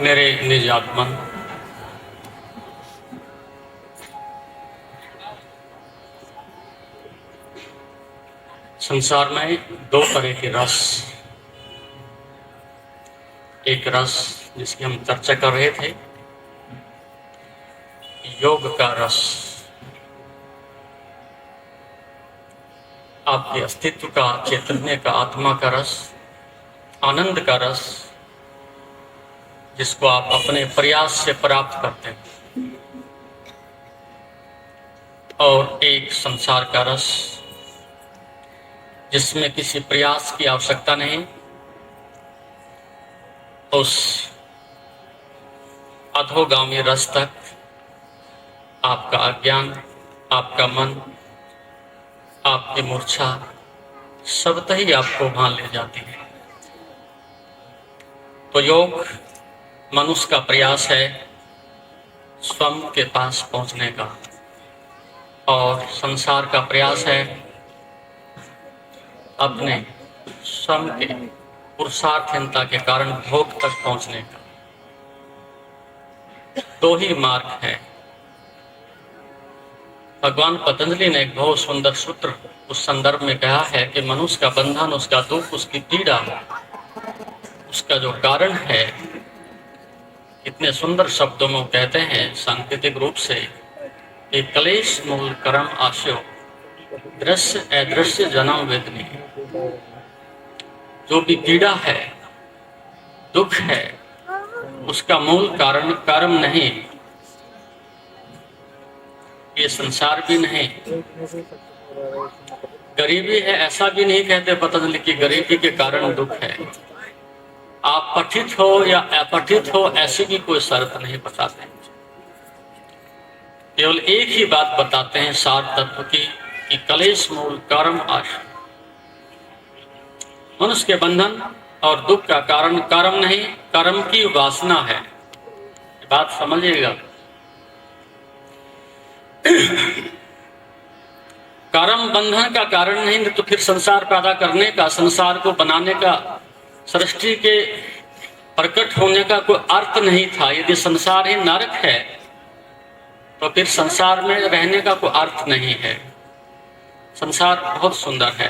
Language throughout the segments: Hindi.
मेरे निज आत्मन, संसार में दो तरह के रस, एक रस जिसकी हम चर्चा कर रहे थे, योग का रस, आपके अस्तित्व का, चैतन्य का, आत्मा का रस, आनंद का रस, जिसको आप अपने प्रयास से प्राप्त करते हैं, और एक संसार का रस जिसमें किसी प्रयास की आवश्यकता नहीं, उस अधोगामी रस तक आपका अज्ञान, आपका मन, आपकी मूर्छा सबत ही आपको वहां ले जाती है। तो योग मनुष्य का प्रयास है स्वयं के पास पहुंचने का, और संसार का प्रयास है अपने स्वयं के पुरुषार्थहीनता के कारण भोग तक पहुंचने का। दो ही मार्ग है। भगवान पतंजलि ने एक बहुत सुंदर सूत्र उस संदर्भ में कहा है कि मनुष्य का बंधन, उसका दुख, उसकी पीड़ा, उसका जो कारण है, इतने सुंदर शब्दों में कहते हैं सांकेतिक रूप से कि क्लेश मूल कर्म आशयो दृश्य अदृश्य जन्म वेदनी। जो भी पीड़ा है, दुख है, उसका मूल कारण कर्म नहीं, ये संसार भी नहीं, गरीबी है ऐसा भी नहीं कहते पतंजलि की गरीबी के कारण दुख है। आप पठित हो या अपठित हो ऐसी भी कोई शर्त नहीं बताते, केवल एक ही बात बताते हैं सार तत्व की कि क्लेश मूल कर्म आशय। मनुष्य के बंधन और दुख का कारण कर्म नहीं, कर्म की वासना है। बात समझिएगा। कर्म बंधन का कारण नहीं तो फिर संसार पैदा करने का, संसार को बनाने का, सृष्टि के प्रकट होने का कोई अर्थ नहीं था। यदि संसार ही नरक है तो फिर संसार में रहने का कोई अर्थ नहीं है। संसार बहुत सुंदर है,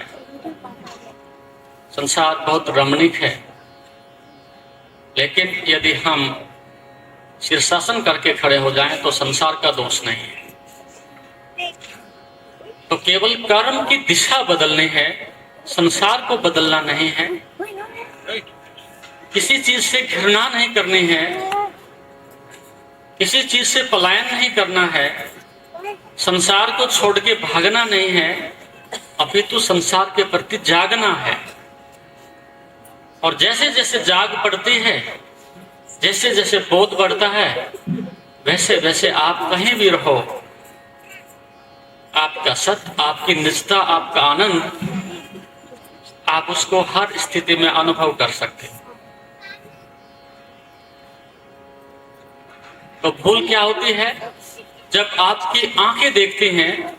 संसार बहुत रमणीक है, लेकिन यदि हम शीर्षासन करके खड़े हो जाएं तो संसार का दोष नहीं है। तो केवल कर्म की दिशा बदलनी है, संसार को बदलना नहीं है। किसी चीज से घृणा नहीं करनी है, किसी चीज से पलायन नहीं करना है, संसार को छोड़ के भागना नहीं है, अपितु संसार के प्रति जागना है। और जैसे जैसे जाग पड़ती है, जैसे जैसे बोध बढ़ता है, वैसे वैसे आप कहीं भी रहो, आपका सत्य, आपकी निजता, आपका आनंद, आप उसको हर स्थिति में अनुभव कर सकते हैं। तो भूल क्या होती है? जब आपकी आंखें देखती हैं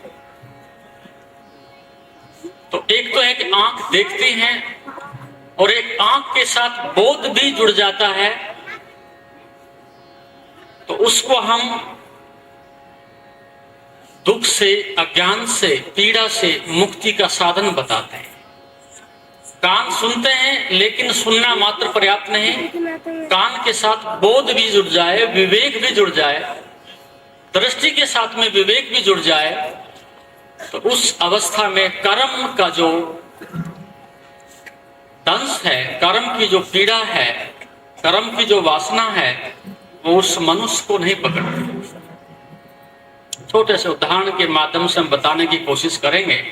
तो एक तो है कि आंख देखती हैं और एक आंख के साथ बोध भी जुड़ जाता है, तो उसको हम दुख से, अज्ञान से, पीड़ा से मुक्ति का साधन बताते हैं। कान सुनते हैं लेकिन सुनना मात्र पर्याप्त नहीं, कान के साथ बोध भी जुड़ जाए, विवेक भी जुड़ जाए, दृष्टि के साथ में विवेक भी जुड़ जाए, तो उस अवस्था में कर्म का जो दंश है, कर्म की जो पीड़ा है, कर्म की जो वासना है, वो उस मनुष्य को नहीं पकड़ती। छोटे से उदाहरण के माध्यम से हम बताने की कोशिश करेंगे।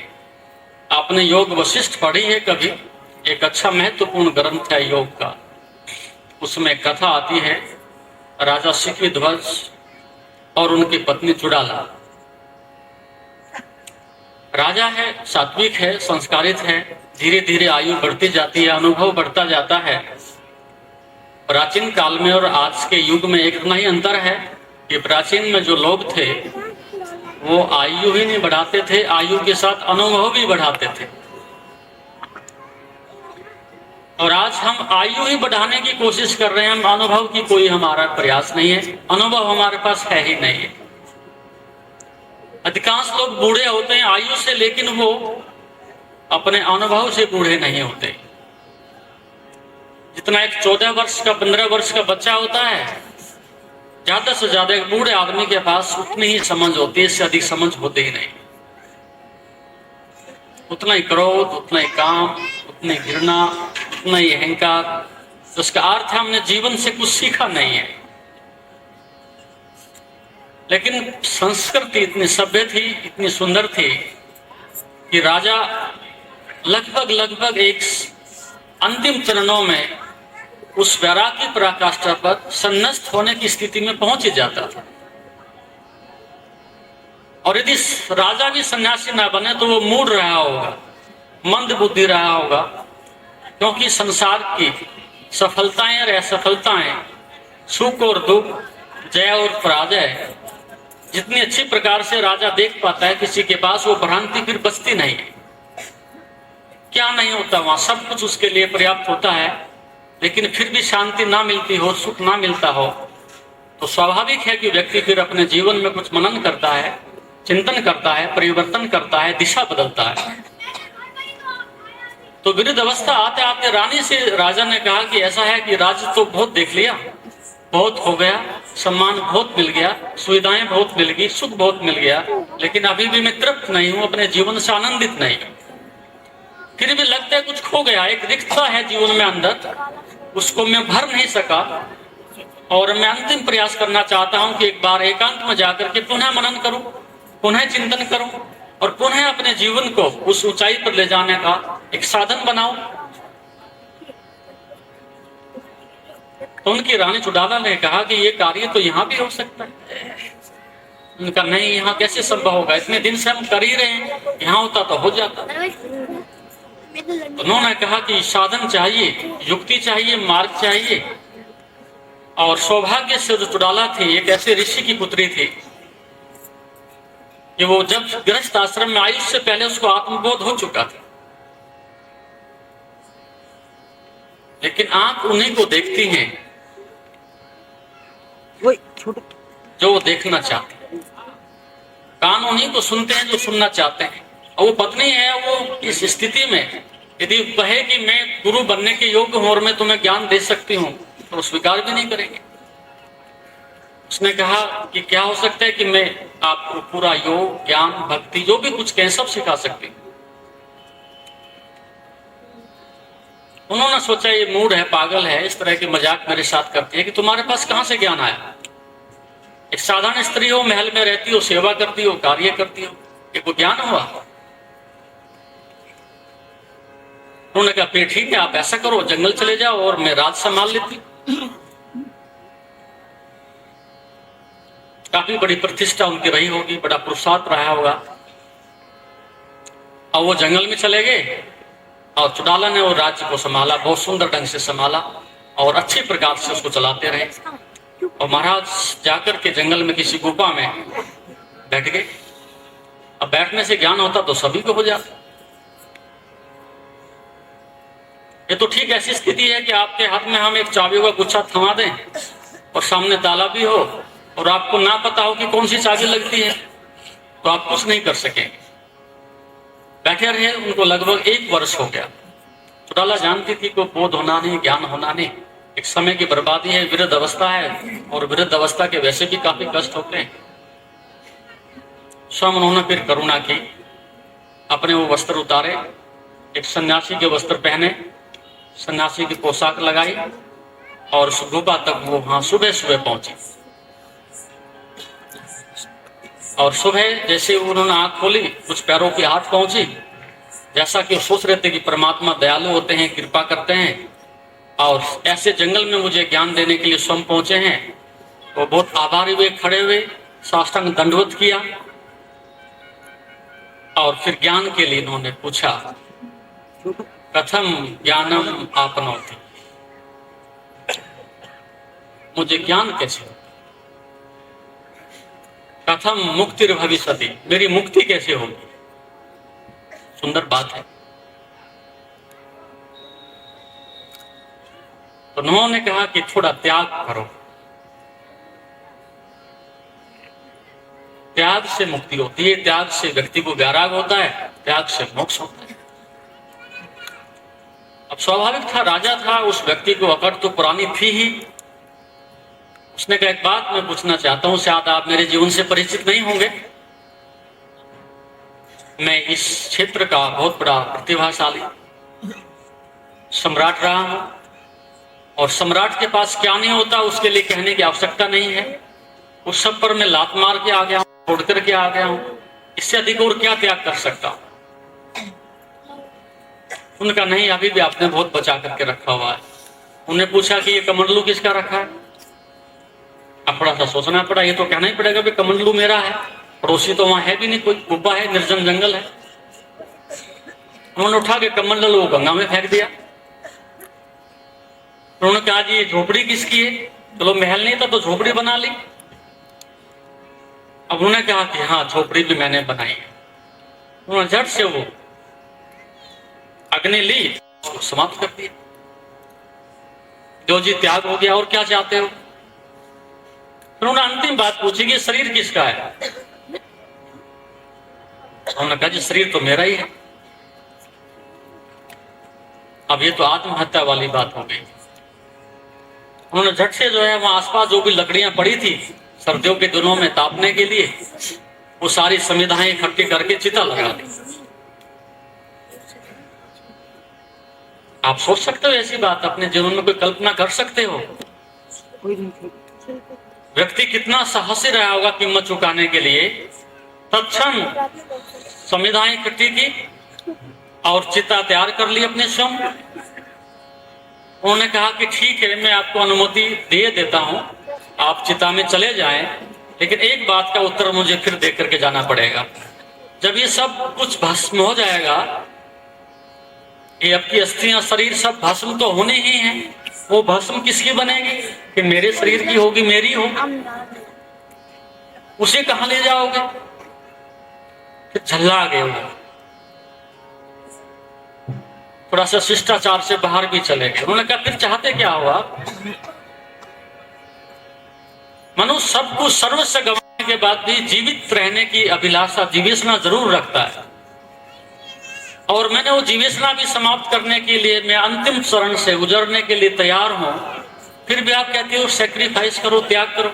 आपने योग वशिष्ठ पढ़ी है कभी? एक अच्छा महत्वपूर्ण ग्रंथ है योग का। उसमें कथा आती है राजा सिकविध्वज और उनकी पत्नी चुड़ाला। राजा है, सात्विक है, संस्कारित है, धीरे धीरे आयु बढ़ती जाती है, अनुभव बढ़ता जाता है। प्राचीन काल में और आज के युग में एक इतना ही अंतर है कि प्राचीन में जो लोग थे वो आयु ही नहीं बढ़ाते थे, आयु के साथ अनुभव भी बढ़ाते थे। और आज हम आयु ही बढ़ाने की कोशिश कर रहे हैं, हम अनुभव की कोई हमारा प्रयास नहीं है, अनुभव हमारे पास है ही नहीं है। अधिकांश लोग बूढ़े होते हैं आयु से, लेकिन वो अपने अनुभव से बूढ़े नहीं होते। जितना एक 14 वर्ष का 15 वर्ष का बच्चा होता है, ज्यादा से ज्यादा एक बूढ़े आदमी के पास उतनी ही समझ होती है, इससे अधिक समझ होती ही नहीं। उतना ही क्रोध, उतना ही काम, उतनी घृणा, उतना ही अहंकार। तो उसका अर्थ हमने जीवन से कुछ सीखा नहीं है। लेकिन संस्कृति इतनी सभ्य थी, इतनी सुंदर थी कि राजा लगभग एक अंतिम चरणों में उस वैराग्य पराकाष्ठा पर सन्नस्त होने की स्थिति में पहुंच ही जाता था। और यदि राजा भी सन्यासी ना बने तो वो मूड रहा होगा, मंद बुद्धि रहा होगा, क्योंकि संसार की सफलताएं और असफलताएं, सुख और दुख, जय और पराजय जितनी अच्छी प्रकार से राजा देख पाता है, किसी के पास वो भ्रांति फिर बचती नहीं है। क्या नहीं होता वहां, सब कुछ उसके लिए पर्याप्त होता है, लेकिन फिर भी शांति ना मिलती हो, सुख ना मिलता हो, तो स्वाभाविक है कि व्यक्ति फिर अपने जीवन में कुछ मनन करता है, चिंतन करता है, परिवर्तन करता है, दिशा बदलता है। तो विरुद्ध अवस्था आते आते रानी से राजा ने कहा कि ऐसा है कि राज्य तो बहुत देख लिया, बहुत हो गया, सम्मान बहुत मिल गया, सुविधाएं बहुत मिल गई, सुख बहुत मिल गया, लेकिन अभी भी मैं तृप्त नहीं हूं, अपने जीवन से आनंदित नहीं। फिर भी लगता है कुछ खो गया, एक रिक्तता है जीवन में अंदर, उसको मैं भर नहीं सका। और मैं अंतिम प्रयास करना चाहता हूं कि एक बार एकांत में जाकर के पुनः मनन करूं, पुनः चिंतन करूं और पुनः अपने जीवन को उस ऊंचाई पर ले जाने का एक साधन बनाऊं। तो उनकी रानी चुड़ाला ने कहा कि ये कार्य तो यहां भी हो सकता है। उनका नहीं, यहां कैसे संभव होगा, इतने दिन से हम कर ही रहे हैं, यहां होता तो हो जाता। उन्होंने कहा कि साधन चाहिए, युक्ति चाहिए, मार्ग चाहिए। और सौभाग्य से जो चुड़ाला थी, एक ऐसे ऋषि की पुत्री थी कि वो जब गृहस्थ आश्रम में आई उससे पहले उसको आत्मबोध हो चुका था, लेकिन आंख उन्हीं को देखती हैं जो वो देखना चाहते हैं, कान उन्हीं को सुनते हैं जो सुनना चाहते हैं। और वो पत्नी है, वो इस स्थिति में यदि कहे कि मैं गुरु बनने के योग्य हूं और मैं तुम्हें ज्ञान दे सकती हूं, तो स्वीकार भी नहीं करेंगे। उसने कहा कि क्या हो सकता है कि मैं आपको पूरा योग, ज्ञान, भक्ति जो भी कुछ कहें सब सिखा सकती हूं। उन्होंने सोचा ये मूड है, पागल है, इस तरह के मजाक मेरे साथ करती है कि तुम्हारे पास कहां से ज्ञान आया। एक साधारण स्त्री हो, महल में रहती हो, सेवा करती हो, कार्य करती हो, ये कोई ज्ञान हुआ। उन्होंने कहा फिर ठीक है, आप ऐसा करो, जंगल चले जाओ और मैं राज संभाल लेती। काफी बड़ी प्रतिष्ठा उनकी रही होगी, बड़ा पुरुषार्थ रहा होगा। और वो जंगल में चले गए और चुड़ाला ने वो राज्य को संभाला, बहुत सुंदर ढंग से संभाला और अच्छे प्रकार से उसको चलाते रहे। और महाराज जाकर के जंगल में किसी गुफा में बैठ गए। अब बैठने से ज्ञान होता तो सभी को हो जाता। ये तो ठीक ऐसी स्थिति है कि आपके हाथ में हम एक चाबियों का गुच्छा थमा दें और सामने ताला भी हो और आपको ना पता हो कि कौन सी चाबी लगती है, तो आप कुछ नहीं कर सकेंगे। बैठे रहे, उनको लगभग 1 वर्ष हो गया। चुड़ाला जानती थी को बोध होना नहीं, ज्ञान होना नहीं, एक समय की बर्बादी है, विरुद्ध अवस्था है, और विरुद्ध अवस्था के वैसे भी काफी कष्ट होते हैं। स्वयं उन्होंने फिर करुणा की, अपने वो वस्त्र उतारे, एक सन्यासी के वस्त्र पहने, सन्यासी की पोशाक लगाई और उस गुफा तक वो वहां सुबह सुबह पहुंचे। और सुबह जैसे उन्होंने आंख खोली, कुछ पैरों की हाथ पहुंची, जैसा कि वो सोच रहे थे कि परमात्मा दयालु होते हैं, कृपा करते हैं और ऐसे जंगल में मुझे ज्ञान देने के लिए स्वयं पहुंचे हैं। वो बहुत आभारी हुए, खड़े हुए, साष्टांग दंडवत किया और फिर ज्ञान के लिए इन्होंने पूछा, कथम ज्ञानम आपनोति, मुझे ज्ञान कैसे हो, कथम मुक्तिर भविष्यति, मेरी मुक्ति कैसे होगी। सुंदर बात है। तो उन्होंने कहा कि थोड़ा त्याग करो, त्याग से मुक्ति होती है, त्याग से व्यक्ति को वैराग होता है, त्याग से मोक्ष होता है। अब स्वाभाविक था, राजा था, उस व्यक्ति को अकड़ तो पुरानी थी ही। उसने कहा एक बात मैं पूछना चाहता हूं, शायद आप मेरे जीवन से परिचित नहीं होंगे। मैं इस क्षेत्र का बहुत बड़ा प्रतिभाशाली सम्राट रहा हूं, और सम्राट के पास क्या नहीं होता उसके लिए कहने की आवश्यकता नहीं है। उस सब पर मैं लात मार के आ गया हूं, छोड़ करके आ गया हूं, इससे अधिक और क्या त्याग कर सकता हूं। उनका नहीं, अभी भी आपने बहुत बचा करके रखा हुआ है। उन्हें पूछा कि ये कमंडलू किसका रखा है। अब थोड़ा सा सोचना पड़ा, ये तो कहना ही पड़ेगा कि कमंडलू मेरा है, पड़ोसी तो वहां है भी नहीं, कोई कुब्बा है, निर्जन जंगल है। उन्होंने उठा के कमंडल वो गंगा में फेंक दिया। उन्होंने कहा जी ये झोपड़ी किसकी है। चलो महल नहीं था तो झोपड़ी बना ली। अब उन्होंने कहा कि हाँ झोपड़ी भी मैंने बनाई है। उन्होंने झट से वो अग्नि ली, उसको समाप्त कर दिया। जो जी त्याग हो गया, और क्या चाहते हो। उन्होंने अंतिम बात पूछी कि शरीर किसका है। उन्होंने कहा जी शरीर तो मेरा ही है। अब ये तो आत्महत्या वाली बात हो गई। उन्होंने झट से जो है वहां आसपास जो भी लकड़ियां पड़ी थी सर्दियों के दिनों में तापने के लिए, वो सारी संविधाएं इकट्ठी करके चिता लगा दी। आप सोच सकते हो ऐसी बात, अपने जीवन में कोई कल्पना कर सकते हो। व्यक्ति कितना साहसी रहा होगा कीमत चुकाने के लिए। तत्क्षण संविधाएं इकट्ठी की और चिता तैयार कर ली अपने स्वयं। उन्होंने कहा कि ठीक है मैं आपको अनुमति दे देता हूं, आप चिता में चले जाएं, लेकिन एक बात का उत्तर मुझे फिर दे करके जाना पड़ेगा। जब ये सब कुछ भस्म हो जाएगा, ये आपकी अस्थियां शरीर सब भस्म तो होने ही हैं, वो भस्म किसकी बनेगी कि मेरे शरीर की होगी, मेरी होगी। उसे कहां ले जाओगे। फिर झल्ला गए वो, थोड़ा सा शिष्टाचार से बाहर भी चले गए। उन्होंने कहा फिर चाहते क्या हुआ। मनुष्य सब कुछ सर्वस्व गंवाने के बाद भी जीवित रहने की अभिलाषा, जीवेशना जरूर रखता है, और मैंने वो जीवेशना भी समाप्त करने के लिए मैं अंतिम चरण से गुजरने के लिए तैयार हूं। फिर भी आप कहते हो सैक्रिफाइस करो, त्याग करो।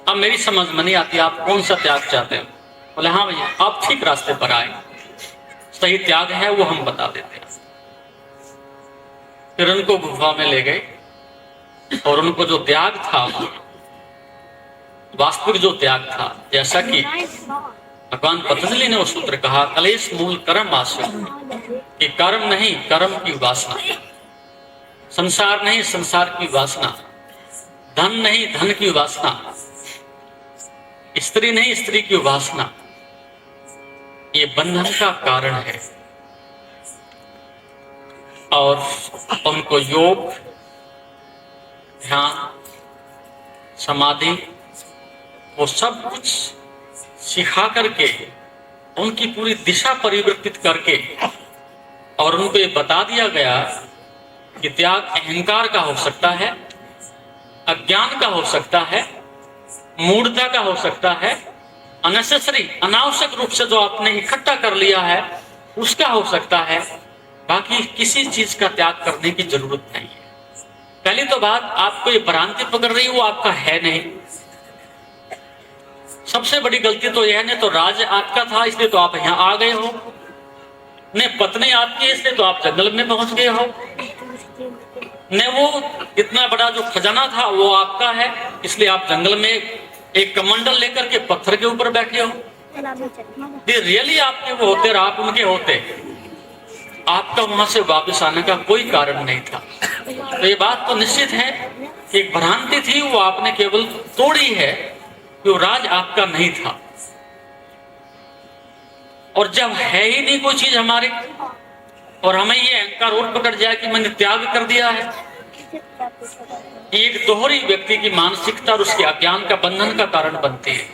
अब मेरी समझ में नहीं आती आप कौन सा त्याग चाहते हो। बोले हाँ भैया आप ठीक रास्ते पर आए, सही त्याग है वो हम बता देते हैं। फिर उनको गुफा में ले गए और उनको जो त्याग था, वास्तविक जो त्याग था, जैसा कि भगवान पतंजलि ने वो सूत्र कहा, कलेश मूल कर्म आश्रय, कि कर्म नहीं कर्म की वासना, संसार नहीं संसार की वासना, धन नहीं धन की वासना, स्त्री नहीं स्त्री की वासना, ये बंधन का कारण है। और उनको योग, ध्यान, समाधि, वो सब कुछ सिखा करके उनकी पूरी दिशा परिवर्तित करके, और उनको ये बता दिया गया कि त्याग अहंकार का हो सकता है, अज्ञान का हो सकता है, मूढ़ता का हो सकता है, अननेसेसरी अनावश्यक रूप से जो आपने इकट्ठा कर लिया है उसका हो सकता है, बाकी किसी चीज का त्याग करने की जरूरत नहीं है। पहली तो बात, आपको ये भ्रांति पकड़ रही है वो आपका है नहीं। सबसे बड़ी गलती तो यह, नहीं तो राज्य आपका था इसलिए तो आप यहाँ आ गए हो, ने पत्नी आपकी इसलिए तो आप जंगल में पहुंच गए हो, ने वो इतना बड़ा जो खजाना था वो आपका है इसलिए आप जंगल में एक कमंडल लेकर के पत्थर के ऊपर बैठे हो। ये रियली आपके वो होते और आप उनके होते, आपका वहां से वापस आने का कोई कारण नहीं था। तो ये बात तो निश्चित है, एक भ्रांति थी वो आपने केवल तोड़ी है, कि वो राज आपका नहीं था। और जब है ही नहीं कोई चीज हमारी, और हमें ये अहंकार और पकड़ जाए कि मैंने त्याग कर दिया है, एक दोहरी व्यक्ति की मानसिकता और उसके अज्ञान का बंधन का कारण बनती है।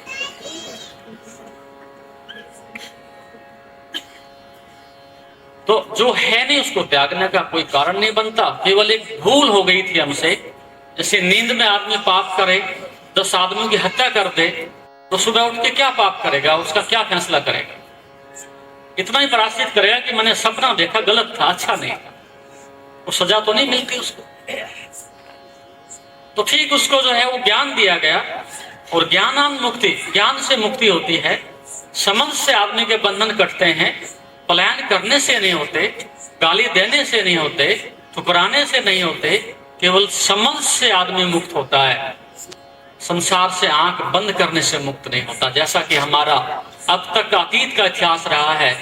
तो जो है नहीं उसको त्यागने का कोई कारण नहीं बनता। केवल एक भूल हो गई थी हमसे, जैसे नींद में आदमी पाप करे, 10 आदमियों की हत्या कर दे, तो सुबह उठ के क्या पाप करेगा, उसका क्या फैसला करेगा? इतना ही प्रायश्चित करेगा कि मैंने सपना देखा, गलत था, अच्छा नहीं था, वो सजा तो नहीं मिलती उसको। तो ठीक उसको जो है वो ज्ञान दिया गया, और ज्ञानान मुक्ति, ज्ञान से मुक्ति होती है। समझ से आदमी के बंधन कटते हैं, पलायन करने से नहीं होते, गाली देने से नहीं होते, ठुकराने से नहीं होते, केवल समझ से आदमी मुक्त होता है। संसार से आंख बंद करने से मुक्त नहीं होता। जैसा कि हमारा अब तक का अतीत का इतिहास रहा है,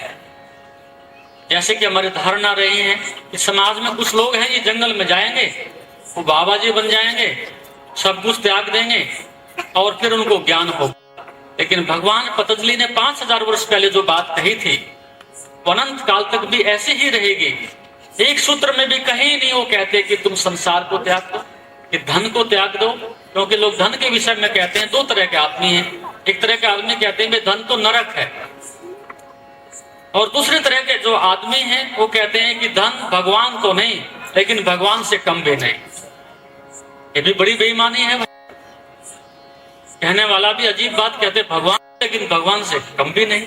जैसे कि हमारी धारणा रही है कि समाज में कुछ लोग हैं, ये जंगल में जाएंगे, वो बाबा जी बन जाएंगे, सब कुछ त्याग देंगे और फिर उनको ज्ञान होगा। लेकिन भगवान पतंजलि ने 5000 वर्ष पहले जो बात कही थी, वो अनंत काल तक भी ऐसी ही रहेगी। एक सूत्र में भी कहीं नहीं वो कहते कि तुम संसार को त्याग दो, कि धन को त्याग दो, क्योंकि लोग धन के विषय में कहते हैं। 2 तरह के आदमी हैं, एक तरह के आदमी कहते हैं धन तो नरक है, और दूसरे तरह के जो आदमी हैं वो कहते हैं कि धन भगवान तो नहीं, लेकिन भगवान से कम भी नहीं। ये भी बड़ी बेईमानी है। कहने वाला भी अजीब बात कहते, भगवान लेकिन भगवान से कम भी नहीं।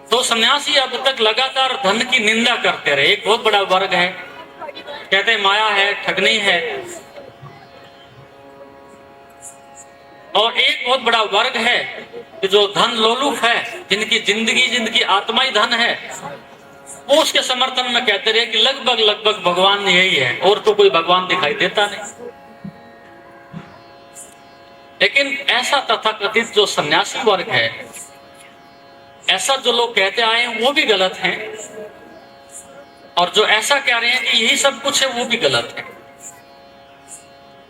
तो सन्यासी अब तक लगातार धन की निंदा करते रहे। एक बहुत बड़ा वर्ग है, कहते माया है, ठगनी है, और एक बहुत बड़ा वर्ग है कि जो धन लोलुप है, जिनकी आत्मा ही धन है, वो उसके समर्थन में कहते रहे कि लगभग भगवान यही है, और तो कोई भगवान दिखाई देता नहीं। लेकिन ऐसा तथाकथित जो सन्यासी वर्ग है, ऐसा जो लोग कहते आए हैं वो भी गलत हैं, और जो ऐसा कह रहे हैं कि यही सब कुछ है वो भी गलत है।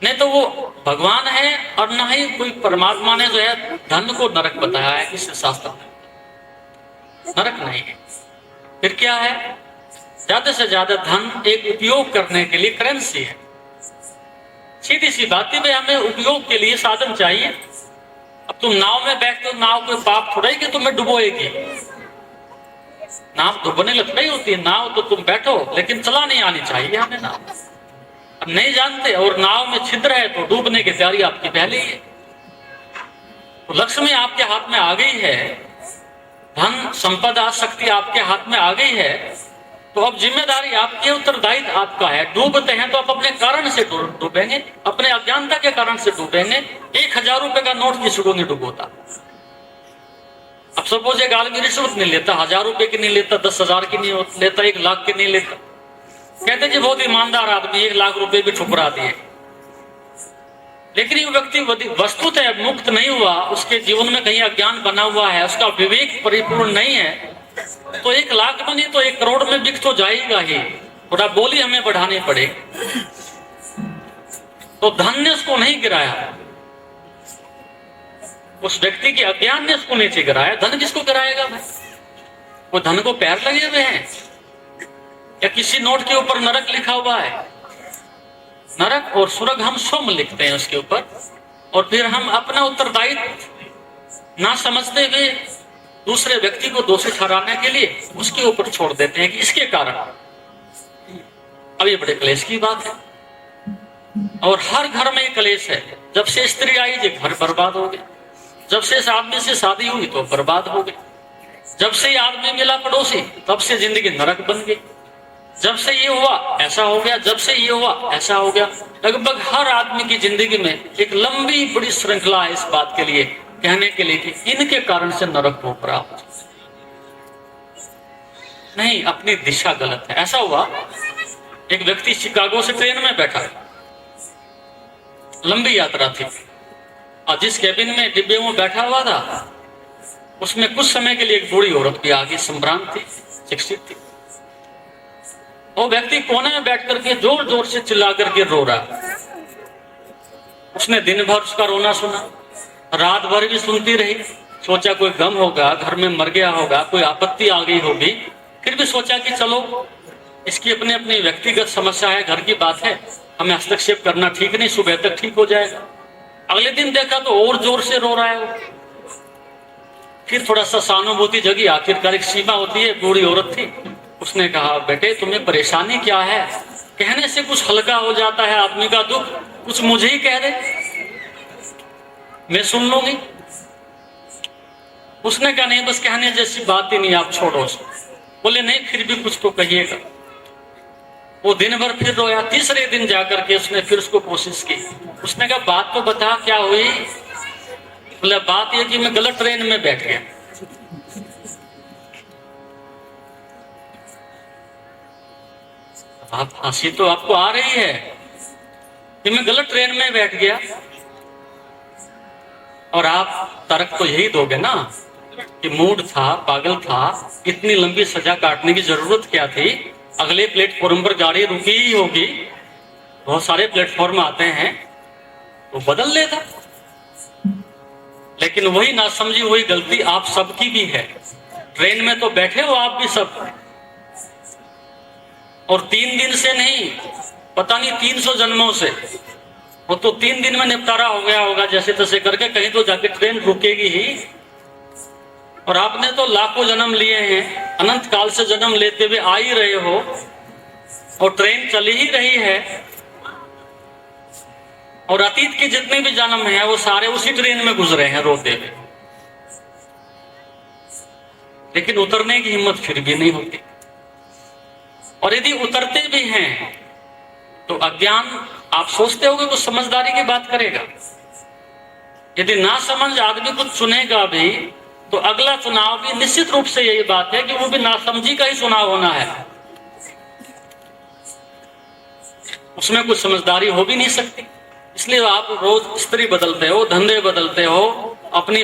नहीं तो वो भगवान है, और न ही कोई परमात्मा ने जो है धन को नरक बताया है किसी शास्त्र में। नरक नहीं है, फिर क्या है? ज्यादा से ज्यादा धन एक उपयोग करने के लिए करेंसी है। सीधी सी बात है, हमें उपयोग के लिए साधन चाहिए। अब तुम नाव में बैठते हो, नाव कोई पाप थोड़ा ही कि तुम्हें डुबोएगी। नाव डुबने लग रही होती है, नाव तो तुम बैठो, लेकिन चला नहीं आनी चाहिए हमें नाव। अब नहीं जानते और नाव में छिद्र है तो डूबने की तैयारी आपकी पहले ही है। तो लक्ष्मी आपके हाथ में आ गई है, धन संपदा शक्ति आपके हाथ में आ गई है, तो अब जिम्मेदारी आपकी, उत्तरदायित्व आपका है। डूबते हैं तो आप अपने कारण से डूबेंगे, अपने अज्ञानता के कारण से डूबेंगे। 1000 रुपए का नोट किसी को नहीं डूबोता। अब सपोज एक आदमी रिश्वत नहीं लेता, 1000 रुपए की नहीं लेता, 10,000 की नहीं लेता, 1 लाख की नहीं लेता, कहते जी बहुत ईमानदार आदमी, 1 लाख रुपए भी ठुकरा दिए। लेकिन ये व्यक्ति वस्तुतः मुक्त नहीं हुआ, उसके जीवन में कहीं अज्ञान बना हुआ है, उसका विवेक परिपूर्ण नहीं है, तो 1 लाख में नहीं तो 1 करोड़ में बिक तो जाएगा ही। थोड़ा बोली हमें बढ़ानी पड़े। तो धन ने उसको नहीं गिराया, उस व्यक्ति के अज्ञान ने उसको नीचे गिराया। धन किसको गिराएगा भाई? वो धन को पैर लगे हुए हैं, या किसी नोट के ऊपर नरक लिखा हुआ है? नरक और स्वर्ग हम स्वयं लिखते हैं उसके ऊपर, और फिर हम अपना उत्तरदायित्व ना समझते हुए दूसरे व्यक्ति को दोषी ठहराने के लिए उसके ऊपर छोड़ देते हैं कि इसके कारण। अब ये बड़े क्लेश की बात है, और हर घर में क्लेश है। जब से स्त्री आई ये घर बर्बाद हो गया, जब से इस आदमी से शादी हुई तो बर्बाद हो गई, जब से ये आदमी मिला पड़ोसी तब से जिंदगी नरक बन गई, जब से ये हुआ ऐसा हो गया, जब से ये हुआ ऐसा हो गया। लगभग हर आदमी की जिंदगी में एक लंबी बड़ी श्रृंखला है इस बात के लिए, कहने के लिए कि इनके कारण से नरक भोग रहा हो। नहीं, अपनी दिशा गलत है। ऐसा हुआ, एक व्यक्ति शिकागो से ट्रेन में बैठा, लंबी यात्रा थी, और जिस कैबिन में डिब्बे में बैठा हुआ था उसमें कुछ समय के लिए एक बूढ़ी औरत भी आ गई, संभ्रांत थी, शिक्षित थी। वो व्यक्ति कोने में बैठ करके जोर जोर से चिल्ला करके रो रहा। उसने दिन भर उसका रोना सुना, रात भर भी सुनती रही। सोचा कोई गम होगा, घर में मर गया होगा, कोई आपत्ति आ गई होगी। फिर भी सोचा कि चलो इसकी अपनी अपनी व्यक्तिगत समस्या है, घर की बात है, हमें हस्तक्षेप करना ठीक नहीं, सुबह तक ठीक हो जाएगा। अगले दिन देखा तो और जोर से रो रहा है वो। फिर थोड़ा सा सहानुभूति जगी, आखिरकार एक सीमा होती है, बूढ़ी औरत थी। उसने कहा, बेटे तुम्हें परेशानी क्या है? कहने से कुछ हल्का हो जाता है आदमी का दुख, कुछ मुझे ही कह दे, मैं सुन लूंगी। उसने कहा, नहीं, बस कहने जैसी बात ही नहीं, आप छोड़ो उसको। बोले, नहीं, फिर भी कुछ तो कहिएगा। वो दिन भर फिर रोया। तीसरे दिन जाकर के उसने फिर उसको कोशिश की। उसने कहा, बात तो बता, क्या हुई? बोले, बात यह कि मैं गलत ट्रेन में बैठ गया। आप हंसी तो आपको आ रही है कि मैं गलत ट्रेन में बैठ गया, और आप तर्क तो यही दोगे ना कि मूड था, पागल था, इतनी लंबी सजा काटने की जरूरत क्या थी? अगले प्लेटफॉर्म पर गाड़ी रुकी ही होगी, बहुत सारे प्लेटफॉर्म आते हैं, तो बदल लेता। लेकिन वही नासमझी, वही गलती आप सबकी भी है। ट्रेन में तो बैठे हो आप भी सब, और 3 दिन से नहीं, पता नहीं 300 जन्मों से। वो तो 3 दिन में निपटारा हो गया होगा जैसे तैसे करके, कहीं तो जाके ट्रेन रुकेगी ही। और आपने तो लाखों जन्म लिए हैं, अनंत काल से जन्म लेते हुए आ ही रहे हो, और ट्रेन चली ही रही है। और अतीत के जितने भी जन्म हैं वो सारे उसी ट्रेन में गुजरे हैं रोते हुए, लेकिन उतरने की हिम्मत फिर भी नहीं होती। और यदि उतरते भी हैं तो अज्ञान, आप सोचते होगे कुछ समझदारी की बात करेगा। यदि ना समझ आदमी कुछ चुनेगा भी, तो अगला चुनाव भी निश्चित रूप से यही बात है कि वो भी नासमझी का ही चुनाव होना है, उसमें कुछ समझदारी हो भी नहीं सकती। इसलिए आप रोज स्त्री बदलते हो, धंधे बदलते हो, अपने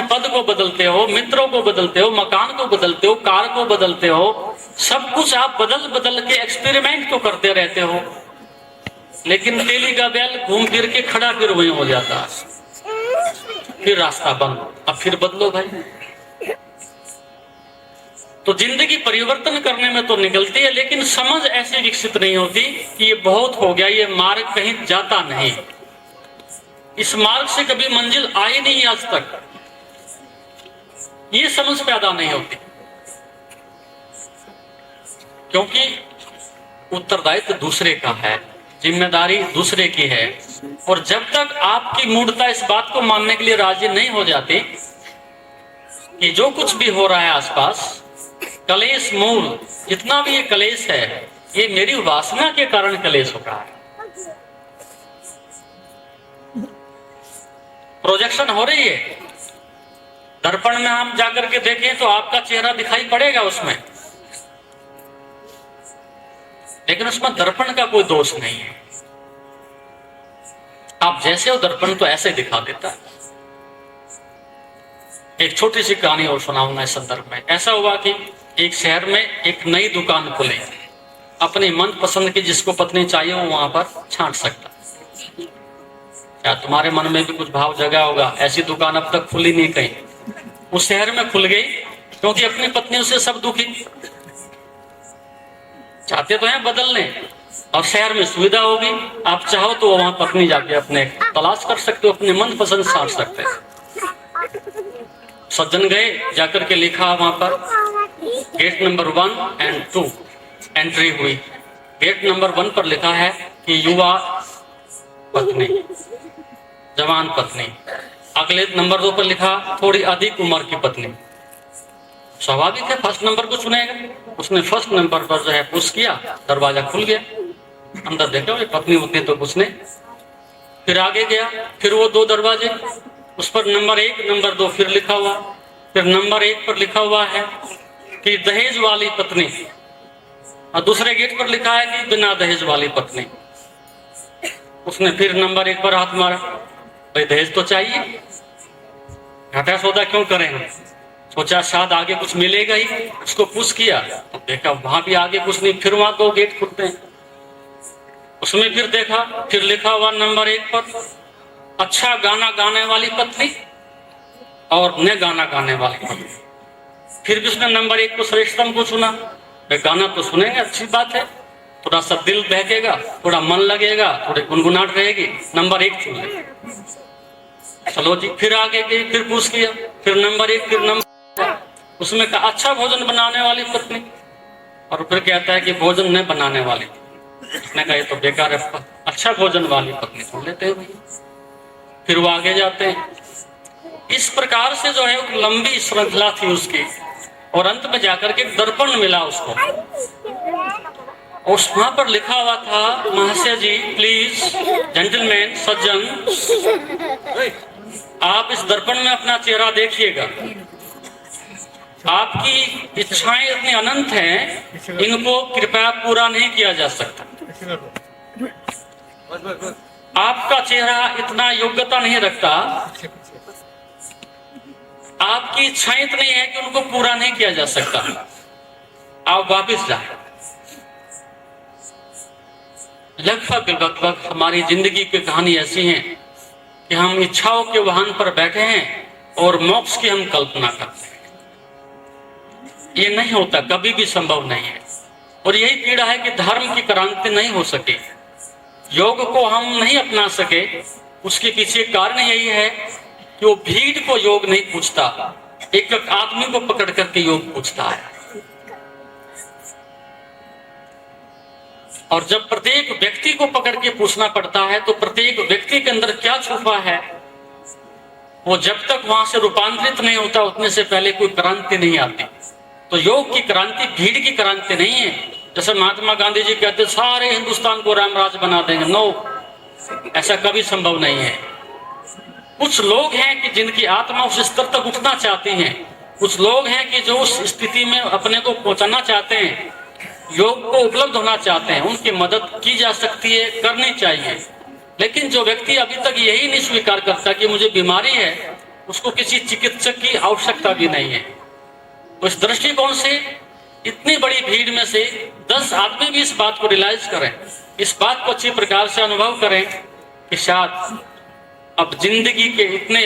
पद को बदलते हो, मित्रों को बदलते हो, मकान को बदलते हो, कार को बदलते हो, सब कुछ आप बदल बदल के एक्सपेरिमेंट तो करते रहते हो। लेकिन तेली का बैल घूम फिर के खड़ा फिर वही हो जाता है, फिर रास्ता बंद, अब फिर बदलो भाई। तो जिंदगी परिवर्तन करने में तो निकलती है, लेकिन समझ ऐसे विकसित नहीं होती कि ये बहुत हो गया, ये मार्ग कहीं जाता नहीं, इस मार्ग से कभी मंजिल आई नहीं आज तक, ये समझ पैदा नहीं होती। क्योंकि उत्तरदायित्व दूसरे का है, जिम्मेदारी दूसरे की है। और जब तक आपकी मूर्खता इस बात को मानने के लिए राजी नहीं हो जाती कि जो कुछ भी हो रहा है आसपास, कलेश मूल जितना भी ये कलेश है, ये मेरी वासना के कारण कलेश हो रहा है। प्रोजेक्शन हो रही है, दर्पण में हम जाकर के देखें तो आपका चेहरा दिखाई पड़ेगा उसमें, लेकिन उसमें दर्पण का कोई दोष नहीं है। आप जैसे हो दर्पण तो ऐसे दिखा देता है। एक छोटी सी कहानी और सुनाऊंगा इस संदर्भ में। ऐसा हुआ कि एक शहर में एक नई दुकान खुली, अपनी मन पसंद की जिसको पत्नी चाहिए वो वहां पर छांट सकता। क्या तुम्हारे मन में भी कुछ भाव जगा होगा? ऐसी दुकान अब तक खुली नहीं कहीं, उस शहर में खुल गई, क्योंकि अपनी पत्नियों से सब दुखी, चाहते तो हैं बदलने, और शहर में सुविधा होगी, आप चाहो तो वहां पत्नी जाके अपने तलाश कर सकते हो, अपने मन पसंद छांट सकते हैं। सज्जन गए, जाकर के लिखा वहां पर गेट नंबर 1 और 2 एंट्री हुई। गेट नंबर 1 पर लिखा है कि युवा पत्नी, जवान पत्नी। अगले नंबर 2 पर लिखा थोड़ी अधिक उम्र की पत्नी। स्वाभाविक है फर्स्ट नंबर को चुनेगा। उसने फर्स्ट नंबर पर जो है पुश किया, दरवाजा खुल गया, अंदर देखा ये पत्नी उतनी तो कुछ नहीं। फिर आगे गया, फिर वो 2 दरवाजे, उस पर नंबर 1 नंबर 2 फिर लिखा हुआ। फिर नंबर 1 पर लिखा हुआ है कि दहेज वाली पत्नी, और दूसरे गेट पर लिखा है कि बिना दहेज वाली पत्नी। उसने फिर नंबर 1 पर हाथ मारा, भाई दहेज तो चाहिए, घाटा सौदा क्यों करें, सोचा शायद आगे कुछ मिलेगा ही। उसको पुश किया तो देखा वहां भी आगे कुछ नहीं, फिर वहां 2 गेट खुलते हैं। उसमें फिर देखा, फिर लिखा हुआ नंबर 1 पर अच्छा गाना गाने वाली पत्नी और न गाना गाने वाली पत्नी। फिर भी उसने नंबर 1 को श्रेष्ठतम को चुना। गाना तो सुनेंगे, अच्छी बात है, थोड़ा सा दिल बहकेगा, थोड़ा मन लगेगा, थोड़ी गुनगुनाहट रहेगी, नंबर 1 चुन ले। चलो जी, फिर आगे गई, फिर पूछ किया, फिर नंबर 1, फिर नंबर, उसमें कहा अच्छा भोजन बनाने वाली पत्नी, और फिर कहता है कि भोजन नहीं बनाने वाली। उसने कहा ये तो बेकार है, अच्छा भोजन वाली पत्नी सुन लेते हैं भाई। फिर वो आगे जाते हैं। इस प्रकार से जो है एक लंबी श्रृंखला थी उसकी, और अंत में जाकर के दर्पण मिला उसको, और वहां पर लिखा हुआ था, महाशय जी प्लीज, जेंटलमैन, सज्जन, आप इस दर्पण में अपना चेहरा देखिएगा। आपकी इच्छाएं इतनी अनंत हैं, इनको कृपया पूरा नहीं किया जा सकता। आपका चेहरा इतना योग्यता नहीं रखता, आपकी इच्छाएं इतनी है कि उनको पूरा नहीं किया जा सकता। आप वापस जाए। लगभग हमारी जिंदगी की कहानी ऐसी है कि हम इच्छाओं के वाहन पर बैठे हैं और मोक्ष की हम कल्पना करते हैं। ये नहीं होता, कभी भी संभव नहीं है। और यही पीड़ा है कि धर्म की क्रांति नहीं हो सके, योग को हम नहीं अपना सके। उसके पीछे कारण यही है कि वो भीड़ को योग नहीं पूछता, एक एक आदमी को पकड़ करके योग पूछता है। और जब प्रत्येक व्यक्ति को पकड़ के पूछना पड़ता है, तो प्रत्येक व्यक्ति के अंदर क्या छुपा है, वो जब तक वहां से रूपांतरित नहीं होता, उतने से पहले कोई क्रांति नहीं आती। तो योग की क्रांति भीड़ की क्रांति नहीं है। जैसे महात्मा गांधी जी कहते सारे हिंदुस्तान को रामराज बना देंगे, नो, ऐसा कभी संभव नहीं है। कुछ लोग हैं कि जिनकी आत्मा उस स्तर तक उठना चाहती है, कुछ लोग हैं कि जो उस स्थिति में अपने को पहुंचाना चाहते हैं, योग को उपलब्ध होना चाहते हैं। उनकी मदद की जा सकती है, करनी चाहिए। लेकिन जो व्यक्ति अभी तक यही नहीं स्वीकार करता कि मुझे बीमारी है, उसको किसी चिकित्सक की आवश्यकता भी नहीं है। तो इस दृष्टिकोण से इतनी बड़ी भीड़ में से 10 आदमी भी इस बात को रियलाइज करें, इस बात को अच्छी प्रकार से अनुभव करें कि शायद अब जिंदगी के इतने